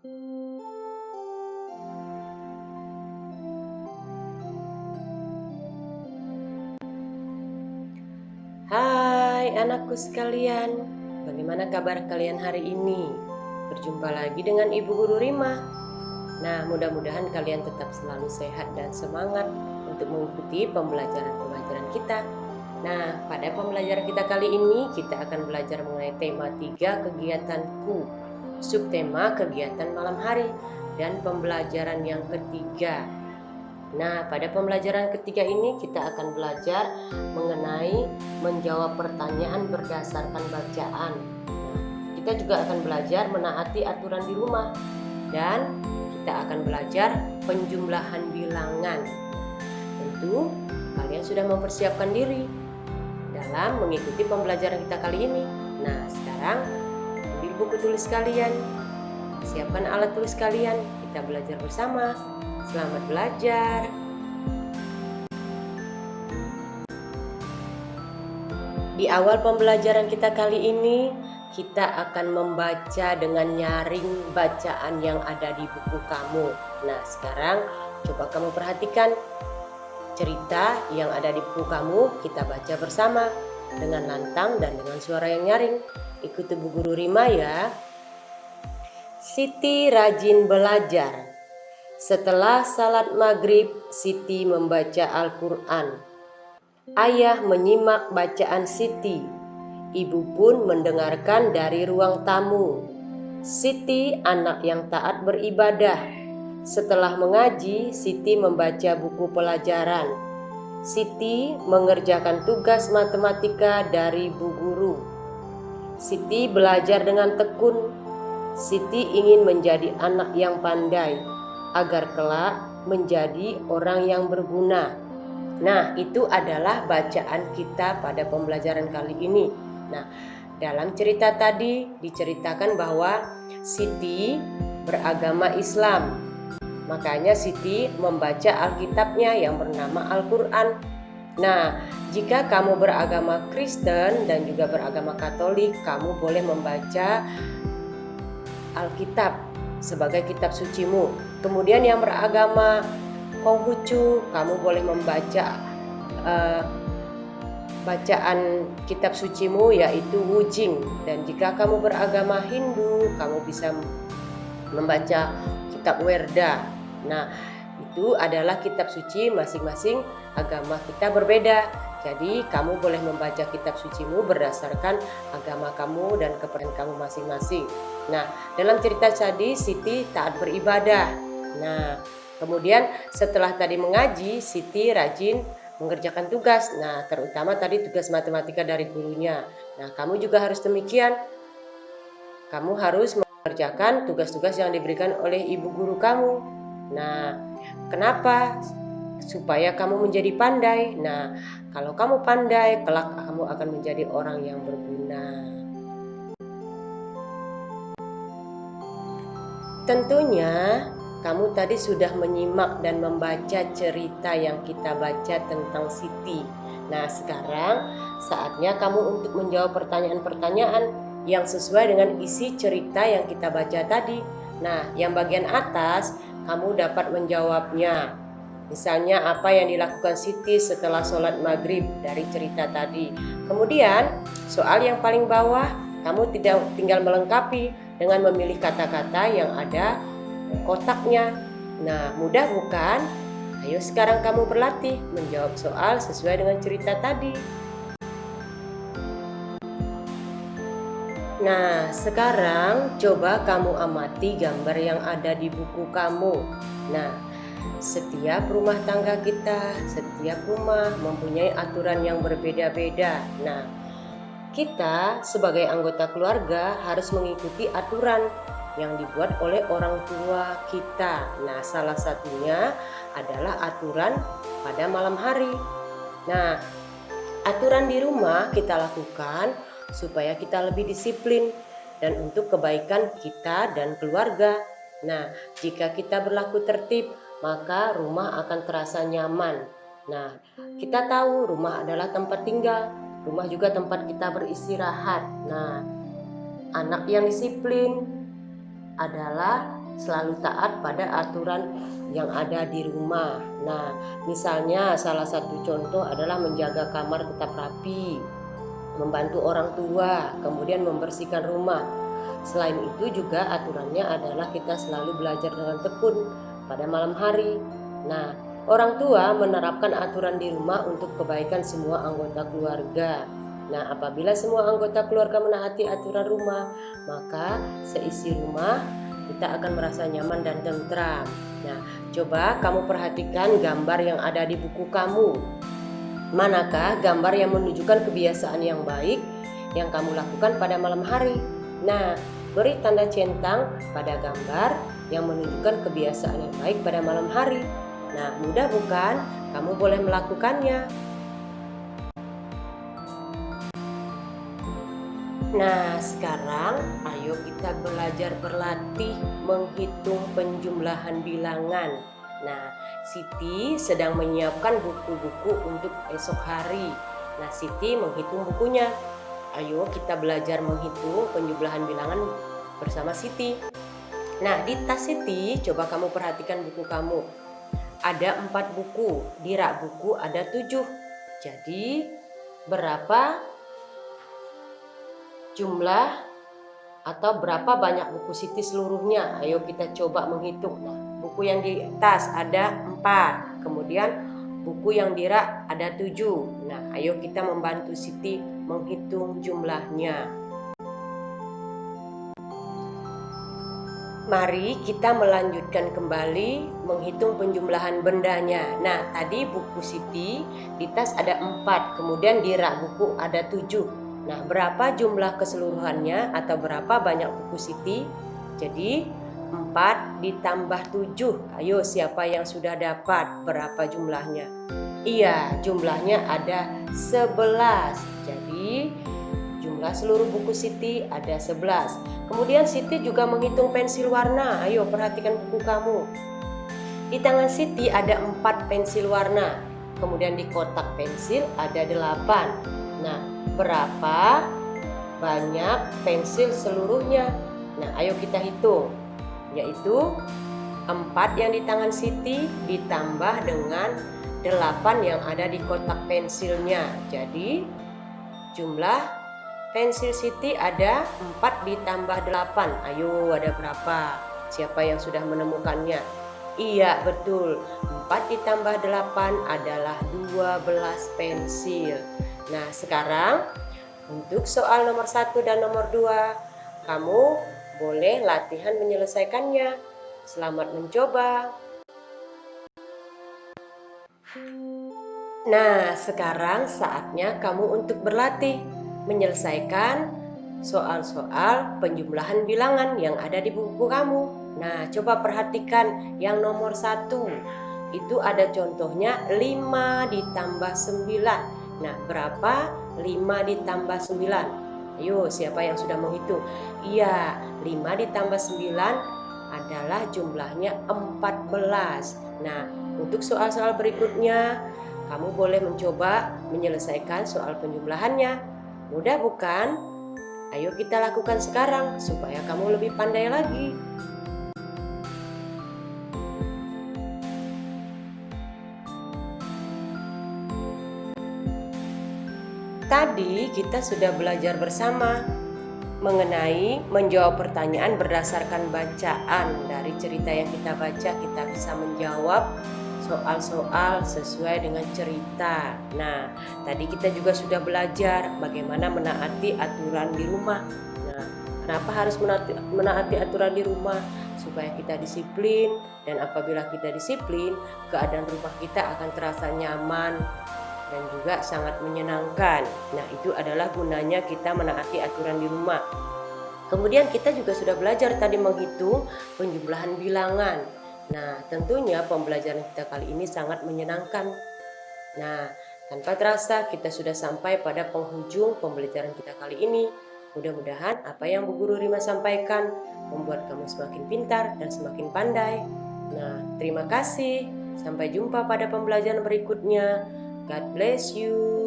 Hai anakku sekalian, bagaimana kabar kalian hari ini? Berjumpa lagi dengan Ibu Guru Rima. Nah, mudah-mudahan kalian tetap selalu sehat dan semangat untuk mengikuti pembelajaran kita. Nah, pada pembelajaran kita kali ini, kita akan belajar mengenai tema 3 kegiatanku, subtema kegiatan malam hari, dan pembelajaran yang ketiga. Nah, pada pembelajaran ketiga ini kita akan belajar mengenai menjawab pertanyaan berdasarkan bacaan. Nah, kita juga akan belajar menaati aturan di rumah dan kita akan belajar penjumlahan bilangan. Tentu kalian sudah mempersiapkan diri dalam mengikuti pembelajaran kita kali ini. Nah, sekarang ambil buku tulis kalian, siapkan alat tulis kalian, kita belajar bersama. Selamat belajar. Di awal pembelajaran kita kali ini, kita akan membaca dengan nyaring bacaan yang ada di buku kamu. Nah, sekarang coba kamu perhatikan cerita yang ada di buku kamu, kita baca bersama dengan lantang dan dengan suara yang nyaring. Ikuti Bu Guru Rima ya. Siti rajin belajar. Setelah salat maghrib, Siti membaca Al-Quran. Ayah menyimak bacaan Siti. Ibu pun mendengarkan dari ruang tamu. Siti anak yang taat beribadah. Setelah mengaji, Siti membaca buku pelajaran. Siti mengerjakan tugas matematika dari Bu Guru. Siti belajar dengan tekun. Siti ingin menjadi anak yang pandai agar kelak menjadi orang yang berguna. Nah, itu adalah bacaan kita pada pembelajaran kali ini. Nah, dalam cerita tadi diceritakan bahwa Siti beragama Islam. Makanya Siti membaca Alkitabnya yang bernama Al-Quran. Nah, jika kamu beragama Kristen dan juga beragama Katolik, kamu boleh membaca Alkitab sebagai kitab sucimu. Kemudian yang beragama Konghucu, kamu boleh membaca bacaan kitab sucimu yaitu Wujing. Dan jika kamu beragama Hindu, kamu bisa membaca kitab Werda. Nah, itu adalah kitab suci masing-masing agama kita berbeda. Jadi kamu boleh membaca kitab sucimu berdasarkan agama kamu dan kepercayaan kamu masing-masing. Nah, dalam cerita tadi Siti taat beribadah. Nah, kemudian setelah tadi mengaji, Siti rajin mengerjakan tugas. Nah, terutama tadi tugas matematika dari gurunya. Nah, kamu juga harus demikian. Kamu harus mengerjakan tugas-tugas yang diberikan oleh ibu guru kamu. Nah, kenapa? Supaya kamu menjadi pandai. Nah, kalau kamu pandai, kelak kamu akan menjadi orang yang berguna. Tentunya kamu tadi sudah menyimak dan membaca cerita yang kita baca tentang Siti. Nah, sekarang saatnya kamu untuk menjawab pertanyaan-pertanyaan yang sesuai dengan isi cerita yang kita baca tadi. Nah, yang bagian atas kamu dapat menjawabnya. Misalnya apa yang dilakukan Siti setelah sholat maghrib dari cerita tadi. Kemudian soal yang paling bawah kamu tinggal melengkapi dengan memilih kata-kata yang ada kotaknya. Nah, mudah bukan? Ayo sekarang kamu berlatih menjawab soal sesuai dengan cerita tadi. Nah, sekarang coba kamu amati gambar yang ada di buku kamu. Nah, setiap rumah tangga kita, setiap rumah mempunyai aturan yang berbeda-beda. Nah, kita sebagai anggota keluarga harus mengikuti aturan yang dibuat oleh orang tua kita. Nah, salah satunya adalah aturan pada malam hari. Nah, aturan di rumah kita lakukan supaya kita lebih disiplin dan untuk kebaikan kita dan keluarga. Nah, jika kita berlaku tertib, maka rumah akan terasa nyaman. Nah, kita tahu rumah adalah tempat tinggal, rumah juga tempat kita beristirahat. Nah, anak yang disiplin adalah selalu taat pada aturan yang ada di rumah. Nah, misalnya salah satu contoh adalah menjaga kamar tetap rapi, membantu orang tua, kemudian membersihkan rumah. Selain itu juga aturannya adalah kita selalu belajar dengan tekun pada malam hari. Nah, orang tua menerapkan aturan di rumah untuk kebaikan semua anggota keluarga. Nah, apabila semua anggota keluarga menaati aturan rumah, maka seisi rumah kita akan merasa nyaman dan tentram. Nah, coba kamu perhatikan gambar yang ada di buku kamu. Manakah gambar yang menunjukkan kebiasaan yang baik yang kamu lakukan pada malam hari? Nah, beri tanda centang pada gambar yang menunjukkan kebiasaan yang baik pada malam hari. Nah, mudah bukan? Kamu boleh melakukannya. Nah, sekarang ayo kita belajar berlatih menghitung penjumlahan bilangan. Nah, Siti sedang menyiapkan buku-buku untuk esok hari. Nah, Siti menghitung bukunya. Ayo kita belajar menghitung penjumlahan bilangan bersama Siti. Nah, di tas Siti, coba kamu perhatikan buku kamu. Ada 4 buku, di rak buku ada 7. Jadi, berapa jumlah atau berapa banyak buku Siti seluruhnya? Ayo kita coba menghitung. Nah, buku yang di tas ada 4, kemudian buku yang di rak ada 7. Nah, ayo kita membantu Siti menghitung jumlahnya. Mari kita melanjutkan kembali menghitung penjumlahan bendanya. Nah, tadi buku Siti di tas ada 4, kemudian di rak buku ada 7. Nah, berapa jumlah keseluruhannya atau berapa banyak buku Siti? Jadi 4 ditambah 7. Ayo, siapa yang sudah dapat berapa jumlahnya? Iya, jumlahnya ada 11. Jadi jumlah seluruh buku Siti ada 11. Kemudian Siti juga menghitung pensil warna. Ayo perhatikan buku kamu. Di tangan Siti ada 4 pensil warna. Kemudian di kotak pensil ada 8. Nah, berapa banyak pensil seluruhnya? Nah, ayo kita hitung. Yaitu 4 yang di tangan Siti ditambah dengan 8 yang ada di kotak pensilnya. Jadi jumlah pensil Siti ada 4 ditambah 8. Ayo, ada berapa? Siapa yang sudah menemukannya? Iya, betul. 4 ditambah 8 adalah 12 pensil. Nah, sekarang untuk soal nomor 1 dan nomor 2, kamu boleh latihan menyelesaikannya. Selamat mencoba. Nah, sekarang saatnya kamu untuk berlatih menyelesaikan soal-soal penjumlahan bilangan yang ada di buku kamu. Nah, coba perhatikan yang nomor 1. Itu ada contohnya 5 ditambah 9. Nah, berapa 5 ditambah 9? Ayo, siapa yang sudah menghitung? Iya, 5 ditambah 9 adalah jumlahnya 14. Nah, untuk soal-soal berikutnya, kamu boleh mencoba menyelesaikan soal penjumlahannya. Mudah bukan? Ayo kita lakukan sekarang supaya kamu lebih pandai lagi. Tadi kita sudah belajar bersama mengenai menjawab pertanyaan berdasarkan bacaan. Dari cerita yang kita baca, kita bisa menjawab soal-soal sesuai dengan cerita. Nah, tadi kita juga sudah belajar bagaimana menaati aturan di rumah. Nah, kenapa harus menaati aturan di rumah? Supaya kita disiplin, dan apabila kita disiplin, keadaan rumah kita akan terasa nyaman dan juga sangat menyenangkan. Nah, itu adalah gunanya kita menaati aturan di rumah. Kemudian kita juga sudah belajar tadi menghitung penjumlahan bilangan. Nah, tentunya pembelajaran kita kali ini sangat menyenangkan. Nah, tanpa terasa kita sudah sampai pada penghujung pembelajaran kita kali ini. Mudah-mudahan apa yang Bu Guru Rima sampaikan membuat kamu semakin pintar dan semakin pandai. Nah, terima kasih. Sampai jumpa pada pembelajaran berikutnya. God bless you.